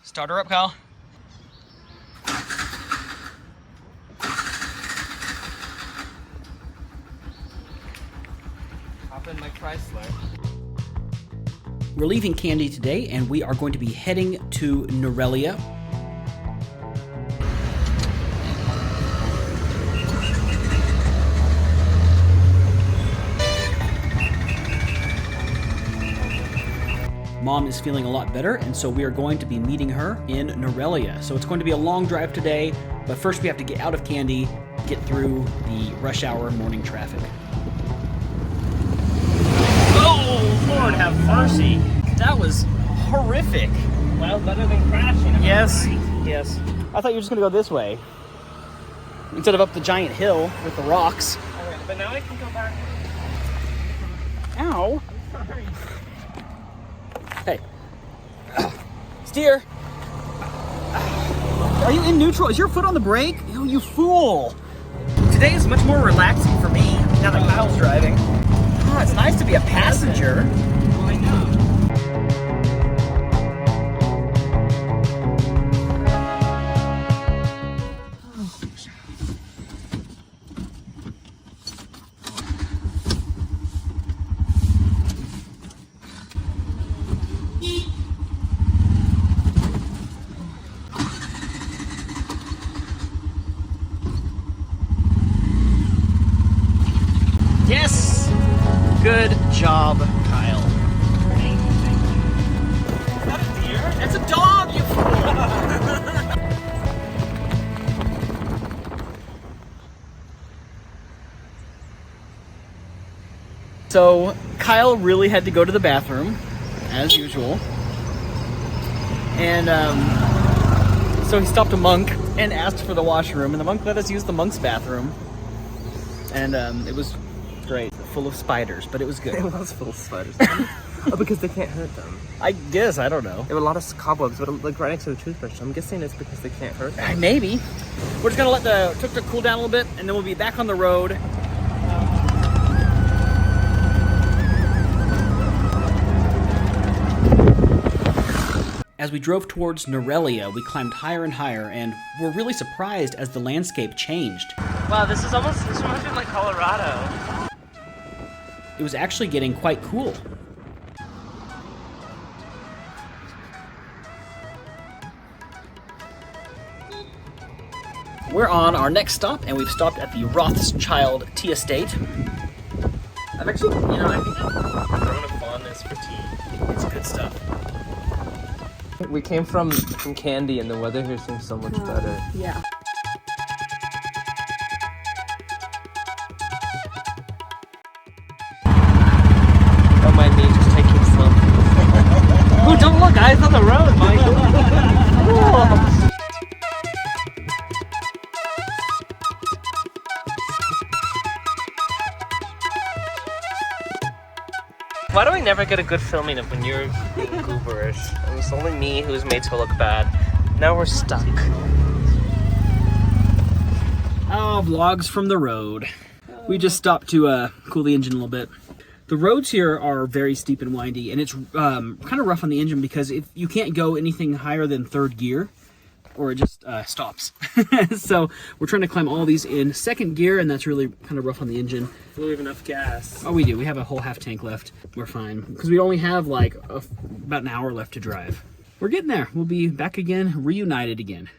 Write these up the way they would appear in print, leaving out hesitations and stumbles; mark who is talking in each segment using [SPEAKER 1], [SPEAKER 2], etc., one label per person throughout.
[SPEAKER 1] Start her up, Kyle.
[SPEAKER 2] Hop in my Chrysler.
[SPEAKER 1] We're leaving Kandy today, and we are going to be heading to Nuwara Eliya. Mom is feeling a lot better, and so we are going to be meeting her in Nuwara Eliya. So it's going to be a long drive today, but first we have to get out of Kandy, get through the rush hour morning traffic. Oh, Lord have mercy. That was horrific.
[SPEAKER 2] Well, better than crashing.
[SPEAKER 1] Yes, yes. I thought you were just going to go this way, instead of up the giant hill with the rocks.
[SPEAKER 2] All right, but now I can go back.
[SPEAKER 1] Ow.
[SPEAKER 2] I'm sorry.
[SPEAKER 1] Hey. Steer. Are you in neutral? Is your foot on the brake? Oh, you fool. Today is much more relaxing for me now that Kyle's driving. Oh, it's nice to be a passenger.
[SPEAKER 2] Well, I know.
[SPEAKER 1] Yes! Good job, Kyle.
[SPEAKER 2] Is that a deer?
[SPEAKER 1] That's a dog, you fool! So, Kyle really had to go to the bathroom, as usual. And, so he stopped a monk and asked for the washroom, and the monk let us use the monk's bathroom. And, it was great, full of spiders, but it was good.
[SPEAKER 2] It was full of spiders. Oh, because they can't hurt them.
[SPEAKER 1] I guess, I don't know.
[SPEAKER 2] There were a lot of cobwebs, but like right next to the toothbrush. I'm guessing it's because they can't hurt them.
[SPEAKER 1] Maybe. We're just gonna let the tuk-tuk cool down a little bit, and then we'll be back on the road. As we drove towards Nuwara Eliya, we climbed higher and higher, and were really surprised as the landscape changed.
[SPEAKER 2] Wow, this reminds me of like Colorado.
[SPEAKER 1] It was actually getting quite cool. We're on our next stop, and we've stopped at the Rothschild Tea Estate.
[SPEAKER 2] I've actually, I think I've grown a fondness for tea.
[SPEAKER 1] It's good stuff.
[SPEAKER 2] We came from Kandy, and the weather here seems so much better.
[SPEAKER 3] Yeah.
[SPEAKER 2] Oh, my knee just taking some.
[SPEAKER 1] Oh, don't look, guys, on the road, Michael.
[SPEAKER 2] Why do I never get a good filming of when you're being gooberish? And it's only me who's made to look bad. Now we're stuck.
[SPEAKER 1] Oh, vlogs from the road. We just stopped to cool the engine a little bit. The roads here are very steep and windy, and it's kind of rough on the engine because if you can't go anything higher than third gear, or it just stops. So we're trying to climb all these in second gear, and that's really kind of rough on the engine.
[SPEAKER 2] Do we have enough gas?
[SPEAKER 1] Oh, we do. We have a whole half tank left. We're fine because we only have like about an hour left to drive. We're getting there. We'll be back again, reunited again.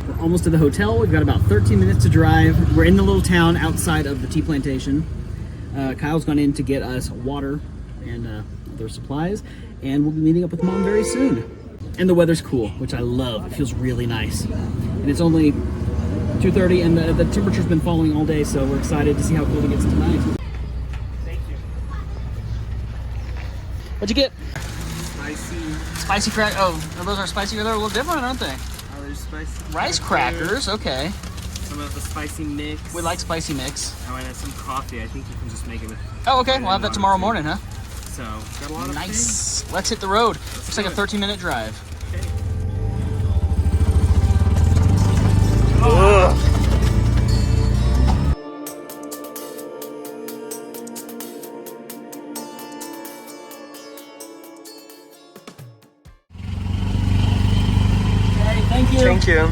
[SPEAKER 1] We're almost to the hotel. We've got about 13 minutes to drive. We're in the little town outside of the tea plantation. Kyle's gone in to get us water and other supplies, and we'll be meeting up with Mom very soon. And the weather's cool, which I love. It feels really nice. And it's only 2:30, and the temperature's been falling all day, so we're excited to see how cool it gets tonight.
[SPEAKER 2] Thank you.
[SPEAKER 1] What'd you get?
[SPEAKER 2] Spicy.
[SPEAKER 1] Spicy crack. Oh, those are spicy. They're a little different, aren't they?
[SPEAKER 2] Oh, there's spicy
[SPEAKER 1] Rice crackers. Okay.
[SPEAKER 2] Some of the spicy mix.
[SPEAKER 1] We like spicy mix.
[SPEAKER 2] Oh, and some coffee. I think you can just make it with.
[SPEAKER 1] Oh, okay. We'll have that tomorrow morning, huh?
[SPEAKER 2] So, got a lot of
[SPEAKER 1] Nice. Let's hit the road. Looks like a 13-minute drive.
[SPEAKER 2] Okay.
[SPEAKER 1] Ugh. you.
[SPEAKER 2] Thank you.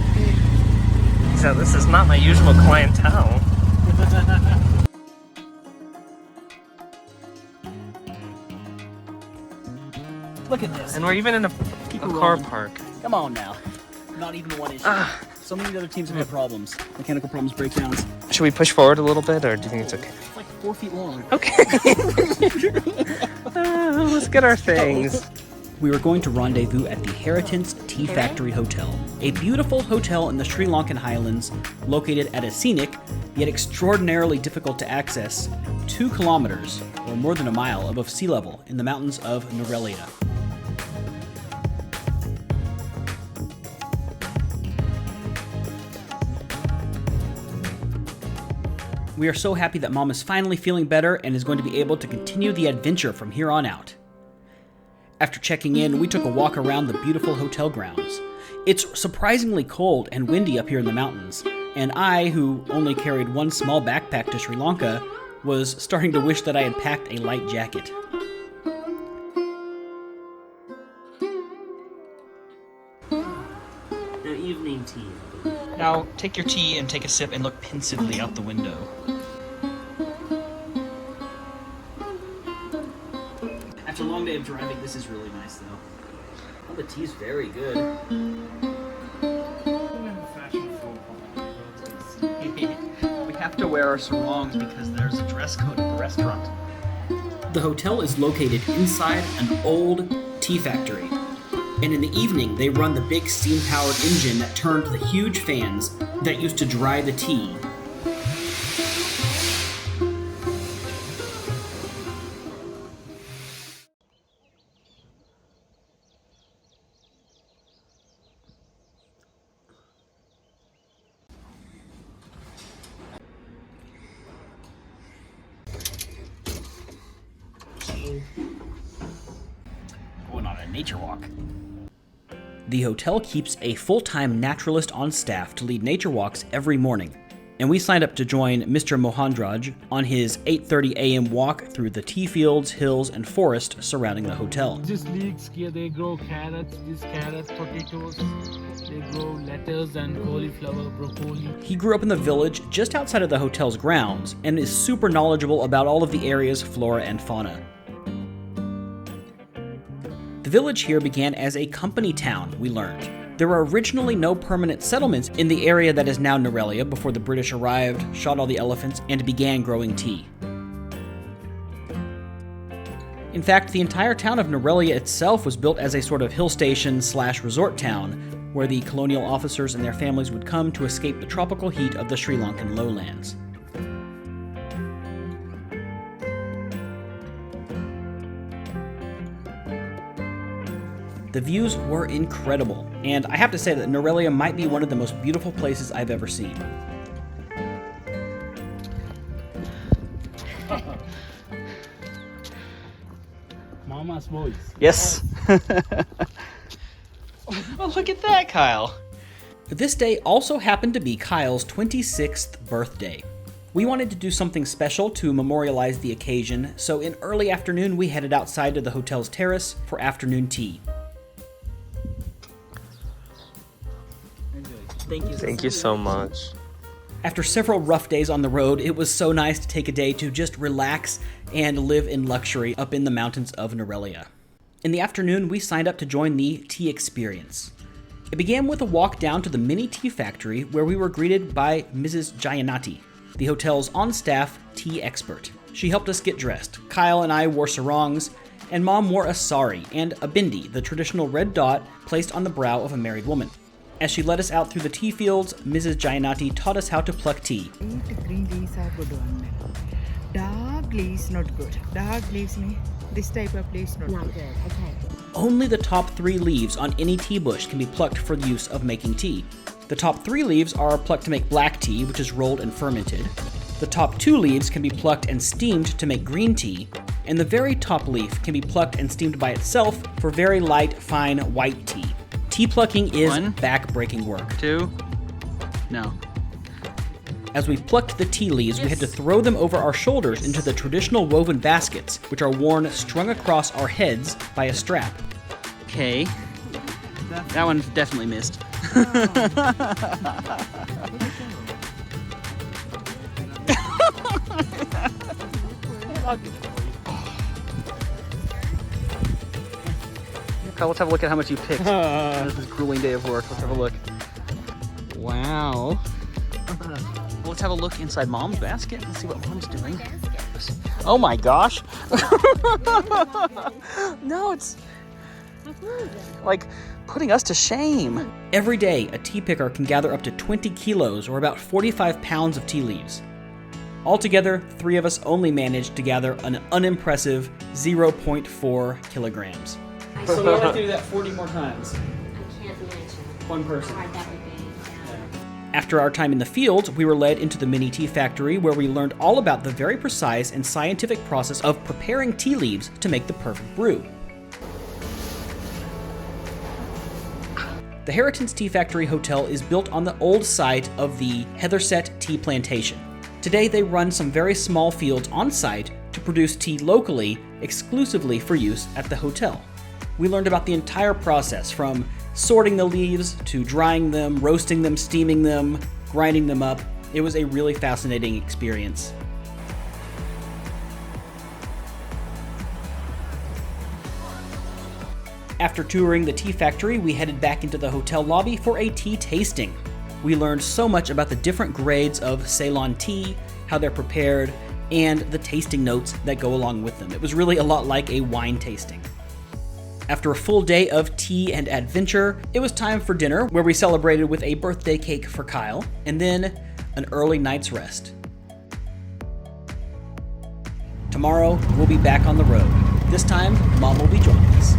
[SPEAKER 2] So this is not my usual clientele.
[SPEAKER 1] Look at this.
[SPEAKER 2] And we're even in a car
[SPEAKER 1] rolling.
[SPEAKER 2] park.
[SPEAKER 1] Come on now. Not even one issue. So many other teams have had problems. Mechanical problems, breakdowns.
[SPEAKER 2] Should we push forward a little bit, or do you think it's okay?
[SPEAKER 1] It's like 4 feet long.
[SPEAKER 2] Okay. Let's get our things.
[SPEAKER 1] We were going to rendezvous at the Heritage Tea Factory Hotel, a beautiful hotel in the Sri Lankan highlands located at a scenic, yet extraordinarily difficult to access, 2 kilometers, or more than a mile above sea level in the mountains of Nuwara Eliya. We are so happy that Mom is finally feeling better and is going to be able to continue the adventure from here on out. After checking in, we took a walk around the beautiful hotel grounds. It's surprisingly cold and windy up here in the mountains, and I, who only carried one small backpack to Sri Lanka, was starting to wish that I had packed a light jacket.
[SPEAKER 2] The evening tea.
[SPEAKER 1] Now, take your tea and take a sip and look pensively out the window. After a long day of driving, this is really nice, though. Oh, the tea's very good. We have to wear our sarongs because there's a dress code at the restaurant. The hotel is located inside an old tea factory. And in the evening, they run the big steam-powered engine that turned the huge fans that used to dry the tea. Going on a nature walk. The hotel keeps a full-time naturalist on staff to lead nature walks every morning, and we signed up to join Mr. Mohandraj on his 8:30 a.m. walk through the tea fields, hills, and forest surrounding the hotel.
[SPEAKER 3] These leeks here, they grow carrots, potatoes, they grow lettuce and cauliflower, broccoli.
[SPEAKER 1] He grew up in the village just outside of the hotel's grounds and is super knowledgeable about all of the area's flora and fauna. The village here began as a company town, we learned. There were originally no permanent settlements in the area that is now Nuwara Eliya before the British arrived, shot all the elephants, and began growing tea. In fact, the entire town of Nuwara Eliya itself was built as a sort of hill station / resort town, where the colonial officers and their families would come to escape the tropical heat of the Sri Lankan lowlands. The views were incredible, and I have to say that Nuwara Eliya might be one of the most beautiful places I've ever seen.
[SPEAKER 3] Mama's voice.
[SPEAKER 1] Yes. Well, look at that, Kyle. This day also happened to be Kyle's 26th birthday. We wanted to do something special to memorialize the occasion, so in early afternoon we headed outside to the hotel's terrace for afternoon tea.
[SPEAKER 2] Thank you so much.
[SPEAKER 1] After several rough days on the road, it was so nice to take a day to just relax and live in luxury up in the mountains of Nuwara Eliya. In the afternoon, we signed up to join the tea experience. It began with a walk down to the mini tea factory where we were greeted by Mrs. Jayanati, the hotel's on-staff tea expert. She helped us get dressed. Kyle and I wore sarongs, and Mom wore a sari and a bindi, the traditional red dot placed on the brow of a married woman. As she led us out through the tea fields, Mrs. Jayanati taught us how to pluck tea.
[SPEAKER 4] Green leaves are good one. Dark leaves not good. Dark leaves mean this type of leaves not good. Okay.
[SPEAKER 1] Only the top 3 leaves on any tea bush can be plucked for the use of making tea. The top 3 leaves are plucked to make black tea, which is rolled and fermented. The top 2 leaves can be plucked and steamed to make green tea, and the very top leaf can be plucked and steamed by itself for very light, fine white tea. Tea plucking is back-breaking work.
[SPEAKER 5] 2. No.
[SPEAKER 1] As we plucked the tea leaves, we had to throw them over our shoulders into the traditional woven baskets, which are worn strung across our heads by a strap.
[SPEAKER 5] Okay. That one definitely missed.
[SPEAKER 1] Kyle, let's have a look at how much you picked. This is a grueling day of work. Let's have a look. Wow. Let's have a look inside Mom's basket. Let's see what Mom's doing. Oh my gosh. No, it's like putting us to shame. Every day, a tea picker can gather up to 20 kilos or about 45 pounds of tea leaves. Altogether, 3 of us only managed to gather an unimpressive 0.4 kilograms. So we have to do that 40 more times.
[SPEAKER 6] I can't imagine.
[SPEAKER 1] One person.
[SPEAKER 6] Hard that would be.
[SPEAKER 1] After our time in the fields, we were led into the mini tea factory where we learned all about the very precise and scientific process of preparing tea leaves to make the perfect brew. The Harriton's Tea Factory Hotel is built on the old site of the Heatherset Tea Plantation. Today they run some very small fields on site to produce tea locally, exclusively for use at the hotel. We learned about the entire process from sorting the leaves to drying them, roasting them, steaming them, grinding them up. It was a really fascinating experience. After touring the tea factory, we headed back into the hotel lobby for a tea tasting. We learned so much about the different grades of Ceylon tea, how they're prepared, and the tasting notes that go along with them. It was really a lot like a wine tasting. After a full day of tea and adventure, it was time for dinner, where we celebrated with a birthday cake for Kyle, and then an early night's rest. Tomorrow, we'll be back on the road. This time, Mom will be joining us.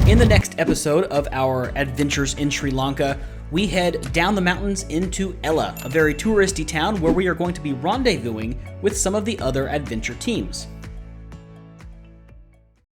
[SPEAKER 1] In the next episode of our adventures in Sri Lanka, we head down the mountains into Ella, a very touristy town where we are going to be rendezvousing with some of the other adventure teams.